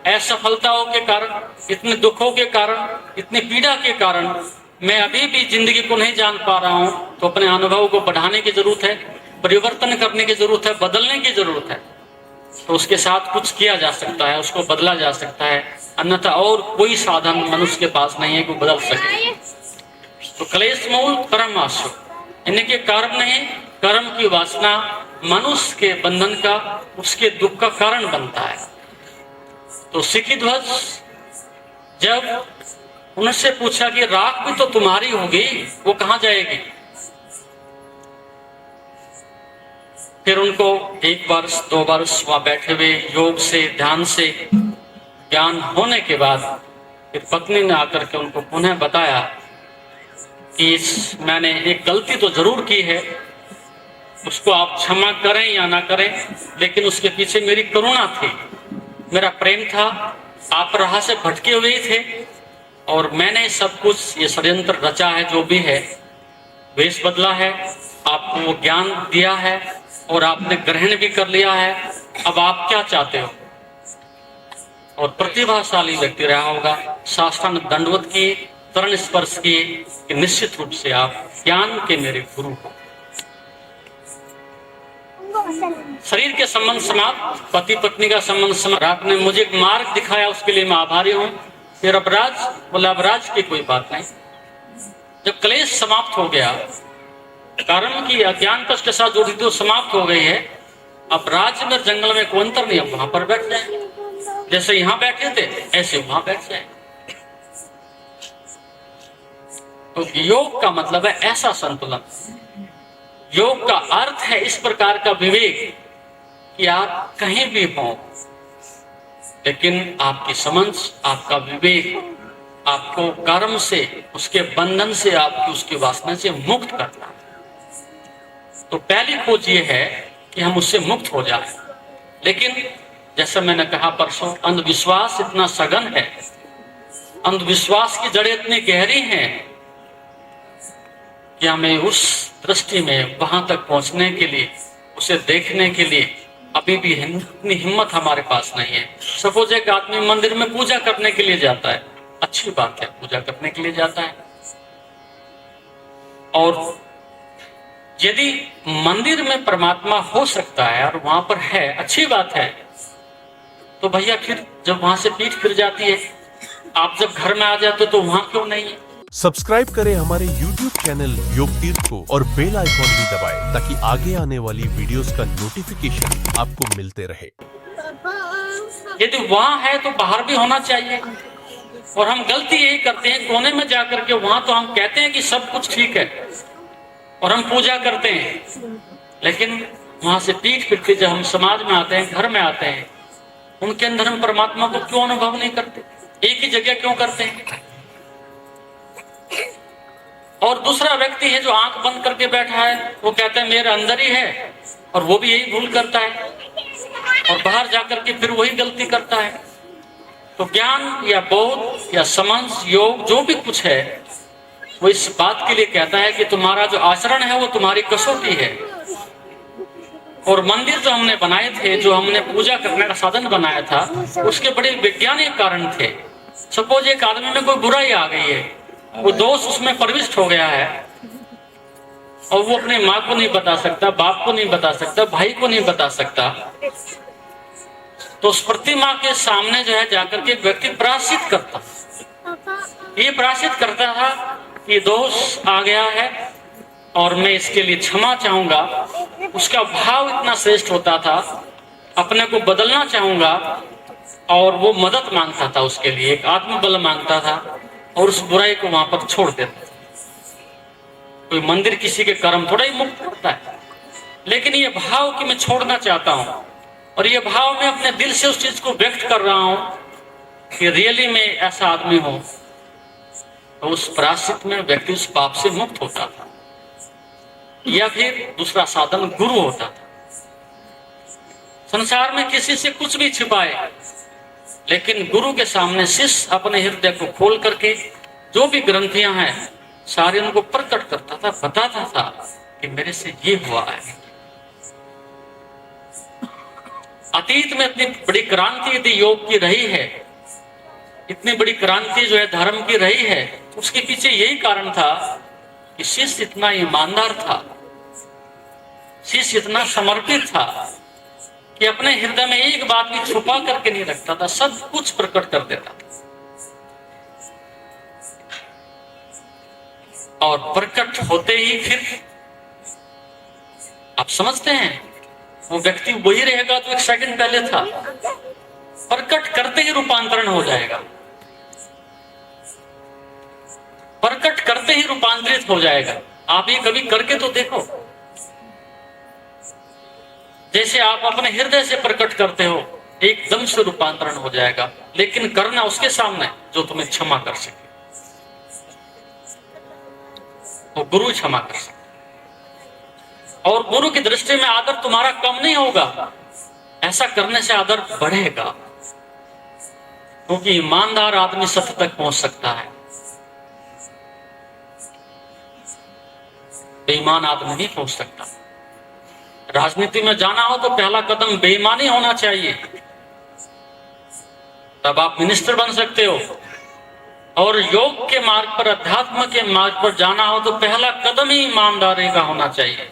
असफलताओं के कारण, इतने दुखों के कारण, इतनी पीड़ा के कारण मैं अभी भी जिंदगी को नहीं जान पा रहा हूं, तो अपने अनुभव को बढ़ाने की जरूरत है, परिवर्तन करने की जरूरत है, बदलने की जरूरत है। तो उसके साथ कुछ किया जा सकता है, उसको बदला जा सकता है, अन्यथा और कोई साधन मनुष्य के पास नहीं है कि बदल सके। तो क्लेश मूल कर्म आशु, इनके कारण नहीं, कर्म की वासना मनुष्य के बंधन का, उसके दुख का कारण बनता है। तो सिखी ध्वज जब उनसे पूछा कि राख भी तो तुम्हारी होगी, वो कहां जाएगी? फिर उनको 1 वर्ष 2 वर्ष वहां बैठे हुए योग से, ध्यान से ज्ञान होने के बाद फिर पत्नी ने आकर के उनको पुनः बताया कि मैंने एक गलती तो जरूर की है, उसको आप क्षमा करें या ना करें, लेकिन उसके पीछे मेरी करुणा थी, मेरा प्रेम था। आप राह से भटके हुए थे और मैंने सब कुछ ये षड्यंत्र रचा है, जो भी है, वेश बदला है, आपको वो ज्ञान दिया है और आपने ग्रहण भी कर लिया है। अब आप क्या चाहते हो? और प्रतिभाशाली व्यक्ति रहा होगा, साष्टांग दंडवत किए, चरण स्पर्श किए कि निश्चित रूप से आप ज्ञान के मेरे गुरु हो। शरीर के संबंध समाप्त, पति पत्नी का संबंध समाप्त, आपने मुझे एक मार्ग दिखाया, उसके लिए मैं आभारी हूं। फिर अपराध, बोला अपराध की कोई बात नहीं। जब क्लेश समाप्त हो गया, कर्म की अज्ञान कष्ट के साथ जुड़ी थी समाप्त हो गई है, अब राज्य में जंगल में कोई अंतर नहीं, अब वहां पर बैठ जाए, जैसे यहां बैठे थे ऐसे वहां बैठ जाए। तो योग का मतलब है ऐसा संतुलन, योग का अर्थ है इस प्रकार का विवेक कि आप कहीं भी हो, लेकिन आपकी समझ, आपका विवेक आपको कर्म से, उसके बंधन से, आपकी उसकी वासना से मुक्त करता है। तो पहली खोज ये है कि हम उससे मुक्त हो जाएं। लेकिन जैसा मैंने कहा परसों, अंधविश्वास इतना सघन है, अंधविश्वास की जड़ें इतनी गहरी हैं कि हमें उस दृष्टि में वहां तक पहुंचने के लिए, उसे देखने के लिए अभी भी इतनी हिम्मत हमारे पास नहीं है। सपोज एक आदमी मंदिर में पूजा करने के लिए जाता है, अच्छी बात है, पूजा करने के लिए जाता है, और यदि मंदिर में परमात्मा हो सकता है और वहां पर है, अच्छी बात है, तो भैया फिर जब वहां से पीठ फिर जाती है, आप जब घर में आ जाते तो वहां क्यों नहीं है? सब्सक्राइब करें हमारे YouTube चैनल योग तीर्थ को और बेल आइकॉन भी दबाएं ताकि आगे आने वाली वीडियोस का नोटिफिकेशन आपको मिलते रहे। यदि वहां है तो बाहर भी होना चाहिए। और हम गलती यही करते हैं, कोने में जाकर के वहां तो हम कहते हैं कि सब कुछ ठीक है और हम पूजा करते हैं, लेकिन वहां से पीठ फिर के जब हम समाज में आते हैं, घर में आते हैं, उनके अंदर हम परमात्मा को क्यों अनुभव नहीं करते? एक ही जगह क्यों करते हैं? और दूसरा व्यक्ति है जो आंख बंद करके बैठा है, वो कहता है मेरे अंदर ही है, और वो भी यही भूल करता है और बाहर जाकर के फिर वही गलती करता है। तो ज्ञान या बोध या समझ, योग, जो भी कुछ है, वो इस बात के लिए कहता है कि तुम्हारा जो आचरण है वो तुम्हारी कसौटी है। और मंदिर जो हमने बनाए थे, जो हमने पूजा करने का साधन बनाया था, उसके बड़े वैज्ञानिक कारण थे। सपोज एक आदमी में कोई बुराई आ गई है, वो दोष उसमें प्रविष्ट हो गया है और वो अपनी माँ को नहीं बता सकता, बाप को नहीं बता सकता, भाई को नहीं बता सकता, तो उस प्रतिमा के सामने जो है जाकर के व्यक्ति प्रायश्चित करता। ये प्रायश्चित करता था कि दोष आ गया है और मैं इसके लिए क्षमा चाहूंगा। उसका भाव इतना श्रेष्ठ होता था, अपने को बदलना चाहूंगा, और वो मदद मांगता था, उसके लिए एक आत्मबल मांगता था और उस बुराई को वहां पर छोड़ देता था। कोई मंदिर किसी के कर्म थोड़ा ही मुक्त करता है, लेकिन ये भाव कि मैं छोड़ना चाहता हूं और ये भाव मैं अपने दिल से उस चीज को व्यक्त कर रहा हूं कि रियली में ऐसा आदमी हो, तो उस प्रायश्चित में व्यक्ति उस पाप से मुक्त होता था। या फिर दूसरा साधन गुरु होता था। संसार में किसी से कुछ भी छिपाए, लेकिन गुरु के सामने शिष्य अपने हृदय को खोल करके जो भी ग्रंथियां हैं सारे उनको प्रकट करता था, बताता था कि मेरे से ये हुआ है। अतीत में इतनी बड़ी क्रांति यदि योग की रही है, इतनी बड़ी क्रांति जो है धर्म की रही है, उसके पीछे यही कारण था कि शिष्य इतना ईमानदार था, शिष्य इतना समर्पित था कि अपने हृदय में एक बात भी छुपा करके नहीं रखता था, सब कुछ प्रकट कर देता था। और प्रकट होते ही फिर आप समझते हैं वो व्यक्ति वही रहेगा तो एक सेकंड पहले था, प्रकट करते ही रूपांतरण हो जाएगा, प्रकट करते ही रूपांतरित हो जाएगा। आप ये कभी करके तो देखो, जैसे आप अपने हृदय से प्रकट करते हो एकदम से रूपांतरण हो जाएगा, लेकिन करना उसके सामने जो तुम्हें क्षमा कर सके, वो गुरु क्षमा कर सके। और गुरु की दृष्टि में आदर तुम्हारा कम नहीं होगा, ऐसा करने से आदर बढ़ेगा, क्योंकि ईमानदार आदमी सत्य तक पहुंच सकता है, बेईमान आदमी नहीं पहुंच सकता। राजनीति में जाना हो तो पहला कदम बेईमानी होना चाहिए, तब आप मिनिस्टर बन सकते हो। और योग के मार्ग पर, अध्यात्म के मार्ग पर जाना हो तो पहला कदम ही ईमानदारी का होना चाहिए।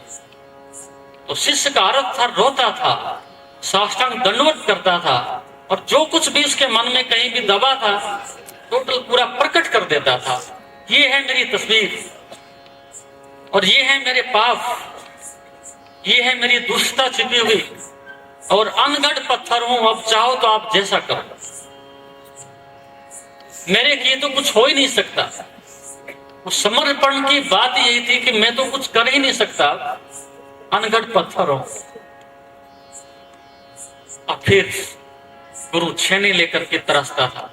तो शिष्य का अर्थ था, रोता था, साष्टांग दंडवत करता था, और जो कुछ भी उसके मन में कहीं भी दबा था टोटल पूरा प्रकट कर देता था। ये है मेरी तस्वीर, और ये है मेरे पाप, ये है मेरी दुष्टता छिपी हुई, और अनगढ़ पत्थर हूं, अब चाहो तो आप जैसा करो, मेरे किए तो कुछ हो ही नहीं सकता। उस समर्पण की बात यही थी कि मैं तो कुछ कर ही नहीं सकता, अनगढ़ पत्थर हूं। और फिर गुरु छेनी लेकर के तरसता था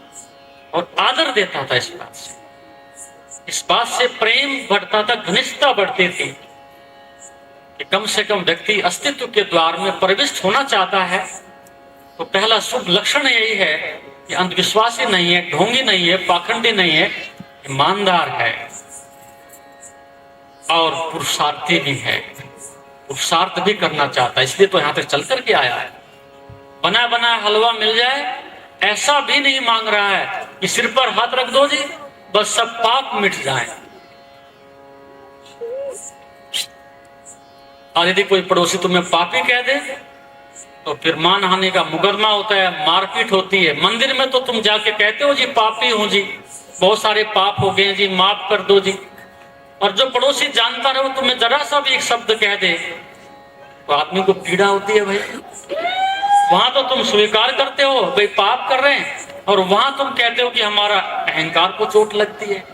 और आदर देता था। इस बात से प्रेम बढ़ता था, घनिष्ठता बढ़ती थी कि कम से कम व्यक्ति अस्तित्व के द्वार में प्रविष्ट होना चाहता है तो पहला शुभ लक्षण यही है कि अंधविश्वासी नहीं है, ढोंगी नहीं है, पाखंडी नहीं है, ईमानदार है और पुरुषार्थी भी है, पुरुषार्थ भी करना चाहता है, इसलिए तो यहां तक चल करके आया है। बना बना हलवा मिल जाए ऐसा भी नहीं मांग रहा है कि सिर पर हाथ रख दो जी बस सब पाप मिट जाए। और यदि कोई पड़ोसी तुम्हें पापी कह दे तो फिर मानहानि का मुकदमा होता है, मारपीट होती है। मंदिर में तो तुम जाके कहते हो जी पापी हूं जी, बहुत सारे पाप हो गए जी, माफ कर दो जी। और जो पड़ोसी जानता रहे वो तुम्हें जरा सा भी एक शब्द कह दे तो आदमी को पीड़ा होती है भाई। वहां तो तुम स्वीकार करते हो भाई पाप कर रहे हैं, और वहां तुम कहते हो कि हमारा अहंकार को चोट लगती है।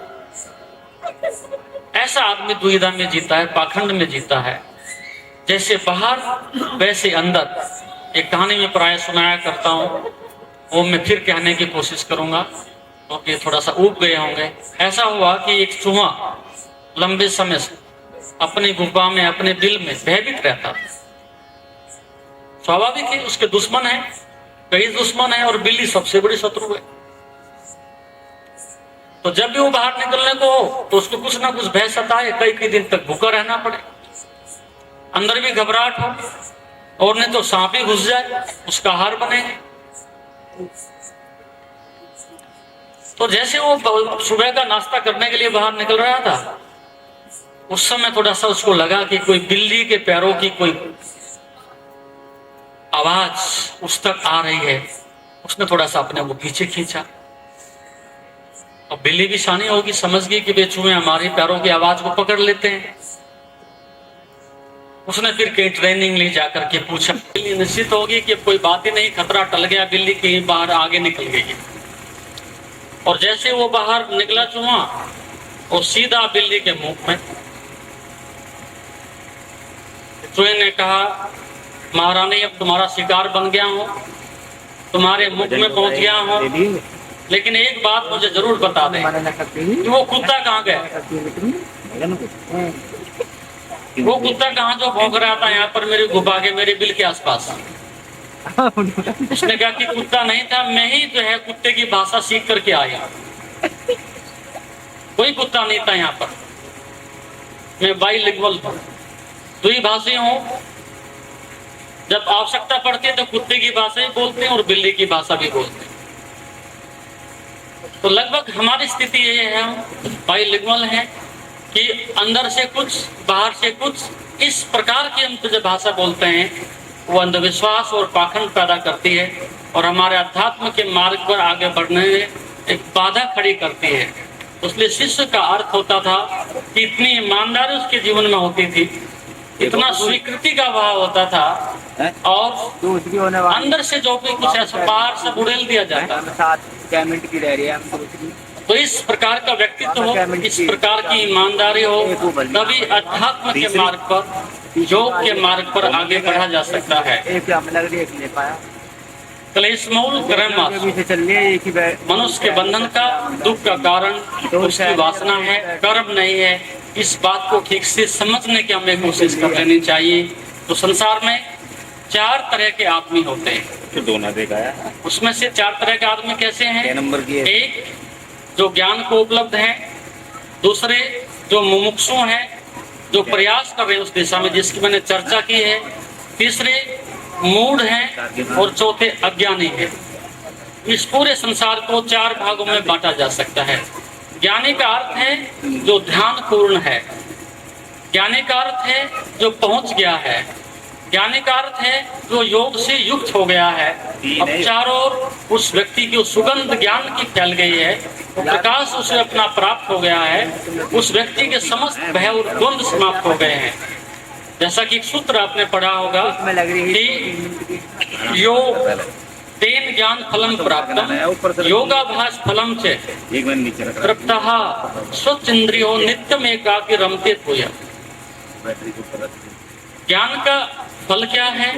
ऐसा आदमी दुविधा में जीता है, पाखंड में जीता है। जैसे बाहर वैसे अंदर। एक कहानी में प्राय सुनाया करता हूं, वो मैं फिर कहने की कोशिश करूंगा क्योंकि थोड़ा सा ऊब गए होंगे। ऐसा हुआ कि एक चूहा लंबे समय से अपनी गुफा में, अपने बिल में भयभीत रहता। स्वाभाविक है, उसके दुश्मन है, कई दुश्मन है, और बिल्ली सबसे बड़ी शत्रु है। तो जब भी वो बाहर निकलने को हो तो उसको कुछ ना कुछ भय सताए, कई दिन तक भूखा रहना पड़े, अंदर भी घबराहट हो, और नहीं तो सांप ही घुस जाए, उसका आहार बने। तो जैसे वो सुबह का नाश्ता करने के लिए बाहर निकल रहा था, उस समय थोड़ा सा उसको लगा कि कोई बिल्ली के पैरों की कोई आवाज उस तक आ रही है। उसने थोड़ा सा अपने को पीछे खींचा, और बिल्ली भी शानी होगी, समझ गई कि चूहे हमारे पैरों की आवाज को पकड़ लेते हैं। उसने फिर कहीं ट्रेनिंग ली, जाकर के पूछा। बिल्ली निश्चित होगी कि कोई बात ही नहीं, खतरा टल गया, बिल्ली कहीं बाहर आगे निकल गई। और जैसे वो बाहर निकला चूहा, और सीधा बिल्ली के मुंह में। चूहे ने कहा, महारानी अब तुम्हारा शिकार बन गया हूं, तुम्हारे मुख में पहुंच गया हूं, लेकिन एक बात मुझे जरूर बता दें कि वो कुत्ता कहाँ गया? वो कुत्ता कहाँ जो भौंक रहा था यहाँ पर मेरी गुफा के, मेरे बिल के आसपास? उसने कहा कि कुत्ता नहीं था, मैं ही जो है कुत्ते की भाषा सीख करके आया। कोई कुत्ता नहीं था यहाँ पर, मैं बाइलिंगुअल हूँ, द्विभाषी हूँ। जब आवश्यकता पड़ती है तो कुत्ते की भाषा ही बोलते हैं और बिल्ली की भाषा भी बोलते हैं। तो लगभग हमारी स्थिति ये है, हम बाइलिंगुअल हैं कि अंदर से कुछ, बाहर से कुछ। इस प्रकार की हम जो भाषा बोलते हैं वो अंधविश्वास और पाखंड पैदा करती है, और हमारे अध्यात्म के मार्ग पर आगे बढ़ने में एक बाधा खड़ी करती है। इसलिए शिष्य का अर्थ होता था कि इतनी ईमानदारी उसके जीवन में होती थी, इतना स्वीकृति का भाव होता था, और अंदर से जो भी कुछ ऐसा बाहर से उड़ेल दिया जाता। तो इस प्रकार का व्यक्तित्व हो, इस प्रकार की ईमानदारी हो, तभी अध्यात्म के मार्ग पर, योग के मार्ग पर आगे बढ़ा जा सकता है। क्लेशमूल कर्म मनुष्य के बंधन का, दुख का कारण उसकी वासना है, कर्म नहीं है। इस बात को ठीक से समझने की हमें कोशिश कर लेनी चाहिए। तो संसार में 4 तरह के आदमी होते हैं। दोनों देखा है। उसमें से 4 तरह के आदमी कैसे हैं? नंबर की है। एक जो ज्ञान को उपलब्ध है, दूसरे जो मुमुक्षु हैं, जो प्रयास कर रहे हैं उस दिशा में, जिसकी मैंने चर्चा की है, तीसरे मूढ़ हैं, और चौथे अज्ञानी हैं। इस पूरे संसार को 4 भागों में बांटा जा सकता है। ज्ञानी का अर्थ है जो ध्यान पूर्ण है, ज्ञानी का अर्थ है जो पहुंच गया है, ज्ञानी का अर्थ है जो योग से युक्त हो गया है। अब चारों ओर उस व्यक्ति की सुगंध ज्ञान की फैल गई है, तो प्रकाश उसे अपना प्राप्त हो गया है। उस व्यक्ति के समस्त भय और द्वंद्व समाप्त हो गए हैं। जैसा कि एक सूत्र आपने पढ़ा होगा कि योग तेन ज्ञान फलम प्राप्तम योगाभ्यास फलम च तृप्तः स्वचिंद्रियो नित्यम एकाकी रमते भूयः। ज्ञान का फल क्या है,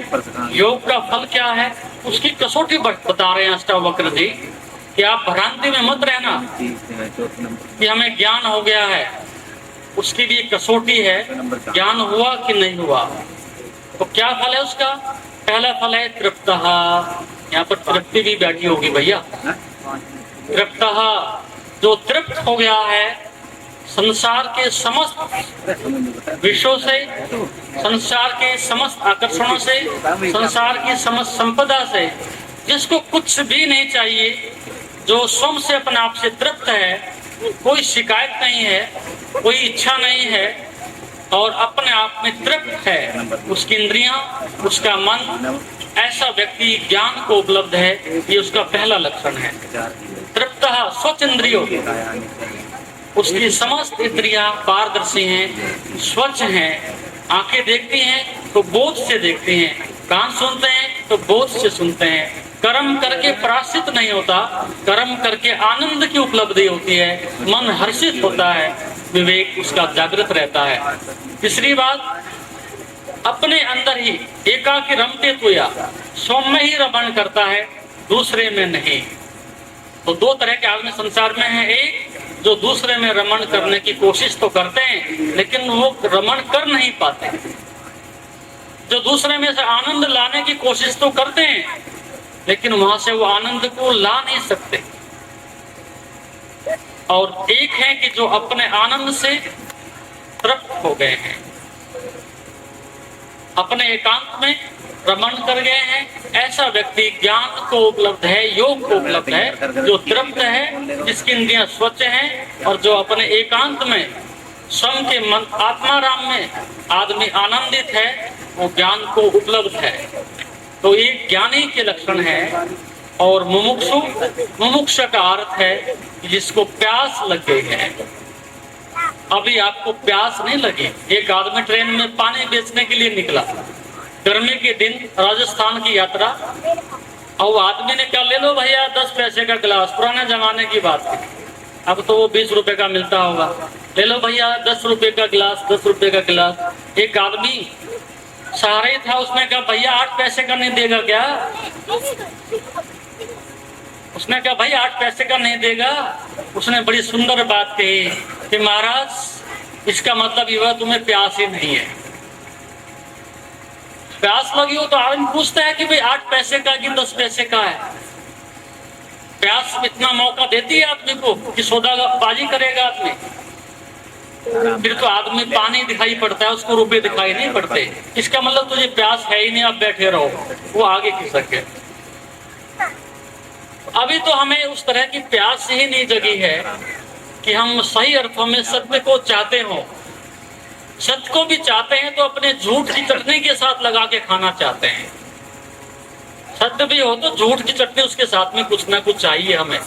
योग का फल क्या है, उसकी कसौटी बता रहे हैं अष्टावक्र जी कि आप भ्रांति में मत रहना कि हमें ज्ञान हो गया है। उसकी भी कसौटी है, ज्ञान हुआ कि नहीं हुआ। तो क्या फल है उसका? पहला फल है तृप्तः। यहाँ पर तृप्ति भी बैठी होगी भैया। तृप्तः जो तृप्त हो गया है संसार के समस्त विषयों से, संसार के समस्त आकर्षणों से, संसार की समस्त संपदा से, जिसको कुछ भी नहीं चाहिए, जो स्वयं से अपने आप से तृप्त है, कोई शिकायत नहीं है, कोई इच्छा नहीं है, और अपने आप में तृप्त है। उसकी इंद्रियां, उसका मन, ऐसा व्यक्ति ज्ञान को उपलब्ध है, ये उसका पहला लक्षण है। तृप्तः स्वचंद्रियो, उसकी समस्त इंद्रियां पारदर्शी हैं, स्वच्छ हैं। आंखें देखती हैं तो बोध से देखती हैं, कान सुनते हैं तो बोध से सुनते हैं। कर्म करके प्राश्चित नहीं होता, कर्म करके आनंद की उपलब्धि होती है, मन हर्षित होता है, विवेक उसका जागृत रहता है। तीसरी बात, अपने अंदर ही एकाकी रमते तुया, स्वयं में ही रमण करता है, दूसरे में नहीं। तो दो तरह के आदमी संसार में हैं। एक जो दूसरे में रमण करने की कोशिश तो करते हैं लेकिन वो रमण कर नहीं पाते, जो दूसरे में से आनंद लाने की कोशिश तो करते हैं लेकिन वहां से वो आनंद को ला नहीं सकते। और एक है कि जो अपने आनंद से तृप्त हो गए हैं, अपने एकांत में रमण कर गए हैं। ऐसा व्यक्ति ज्ञान को उपलब्ध है, योग को उपलब्ध है, जो तृप्त है, जिसकी इंद्रियां स्वच्छ हैं और जो अपने एकांत में स्वयं के मन आत्माराम में आदमी आनंदित है, वो ज्ञान को उपलब्ध है। तो ये ज्ञानी के लक्षण है। और मुमुक्षु का अर्थ है जिसको प्यास लग गई है। अभी आपको प्यास नहीं लगी, एक आदमी ट्रेन में पानी बेचने के लिए निकला, गर्मी के दिन, राजस्थान की यात्रा, और आदमी ने क्या, ले लो भैया 10 पैसे का गिलास। पुराने जमाने की बात है, अब तो वो 20 रुपए का मिलता होगा। ले लो भैया 10 रुपए का गिलास, 10 रुपए का गिलास। एक आदमी सहारे था, उसने कहा भैया 8 पैसे का नहीं देगा क्या? उसने कहा भाई 8 पैसे का नहीं देगा। उसने बड़ी सुंदर बात कही कि महाराज इसका मतलब ये हुआ तुम्हें प्यास ही नहीं है। प्यास लगी हो तो आदमी पूछता है कि भाई 8 पैसे का कि 10 पैसे का है। प्यास इतना मौका देती है आदमी को कि सौदाबाजी करेगा आदमी। फिर तो आदमी पानी दिखाई पड़ता है, उसको रुपए दिखाई नहीं पड़ते। इसका मतलब तुझे प्यास है ही नहीं, आप बैठे रहो, वो आगे खिसक गए। अभी तो हमें उस तरह की प्यास ही नहीं जगी है कि हम सही अर्थों में सत्य को चाहते हो। सत्य को भी चाहते हैं तो अपने झूठ की चटनी के साथ लगा के खाना चाहते हैं। सत्य भी हो तो झूठ की चटनी उसके साथ में कुछ ना कुछ चाहिए हमें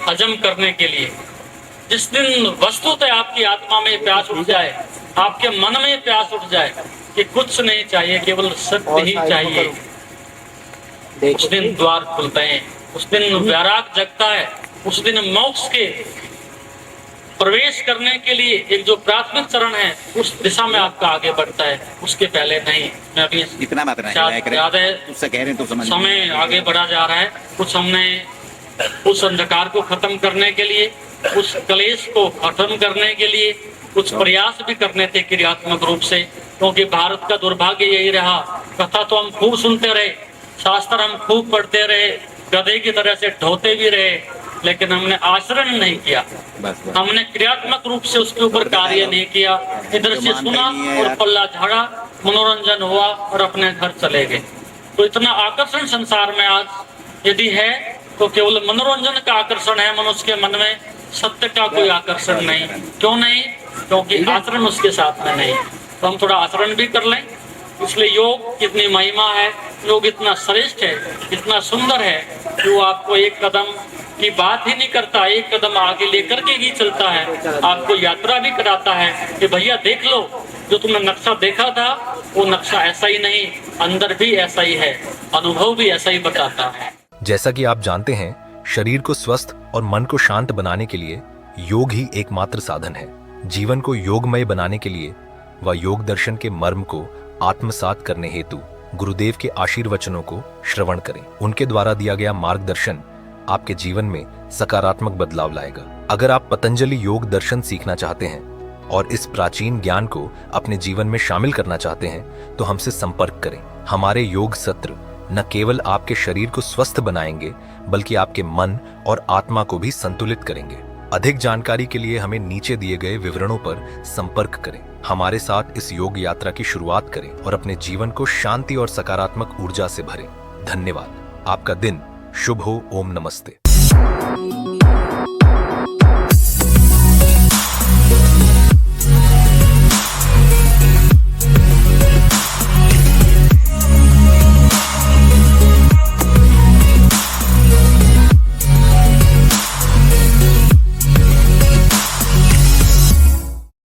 हजम करने के लिए। जिस दिन वस्तुतः आपकी आत्मा में प्यास उठ जाए, आपके मन में प्यास उठ जाए कि कुछ नहीं चाहिए, केवल सत्य ही चाहिए, उस दिन द्वार खुलते हैं, उस दिन वैराग जगता है, उस दिन मोक्ष के प्रवेश करने के लिए एक जो प्राथमिक चरण है उस दिशा में आपका आगे बढ़ता है, उसके पहले नहीं। मैं अभी इतना बात याद है, समय आगे बढ़ा जा रहा है। कुछ हमने उस अंधकार को खत्म करने के लिए, उस कलेश को खत्म करने के लिए कुछ प्रयास भी करने थे क्रियात्मक रूप से, क्योंकि भारत का दुर्भाग्य यही रहा। कथा तो हम खूब सुनते रहे, शास्त्र हम खूब पढ़ते रहे, गधे की तरह से ढोते भी रहे, लेकिन हमने आचरण नहीं किया, हमने क्रियात्मक रूप से उसके ऊपर कार्य नहीं किया। इधर से सुना और पल्ला झाड़ा, मनोरंजन हुआ और अपने घर चले गए। तो इतना आकर्षण संसार में आज यदि है तो केवल मनोरंजन का आकर्षण है मनुष्य के मन में, सत्य का कोई आकर्षण नहीं। क्यों नहीं? क्योंकि आचरण उसके साथ में नहीं। तो हम थोड़ा आचरण भी कर लें। इसलिए योग कितनी महिमा है, योग इतना श्रेष्ठ है, इतना सुंदर है कि वो आपको एक कदम की बात ही नहीं करता, एक कदम आगे लेकर के ही चलता है। आपको यात्रा भी कराता है कि भैया देख लो, जो तुमने नक्शा देखा था वो नक्शा ऐसा ही नहीं, अंदर भी ऐसा ही है, अनुभव भी ऐसा ही बताता है। जैसा कि आप जानते हैं, शरीर को स्वस्थ और मन को शांत बनाने के लिए योग ही एकमात्र साधन है। जीवन को योगमय बनाने के लिए व योग दर्शन के मर्म को आत्मसात करने हेतु गुरुदेव के आशीर्वचनों को श्रवण करें। उनके द्वारा दिया गया मार्गदर्शन आपके जीवन में सकारात्मक बदलाव लाएगा। अगर आप पतंजलि योग दर्शन सीखना चाहते हैं और इस प्राचीन ज्ञान को अपने जीवन में शामिल करना चाहते हैं तो हमसे संपर्क करें। हमारे योग सत्र न केवल आपके शरीर को स्वस्थ बनाएंगे बल्कि आपके मन और आत्मा को भी संतुलित करेंगे। अधिक जानकारी के लिए हमें नीचे दिए गए विवरणों पर संपर्क करें। हमारे साथ इस योग यात्रा की शुरुआत करें और अपने जीवन को शांति और सकारात्मक ऊर्जा से भरें। धन्यवाद। आपका दिन शुभ हो। ओम नमस्ते।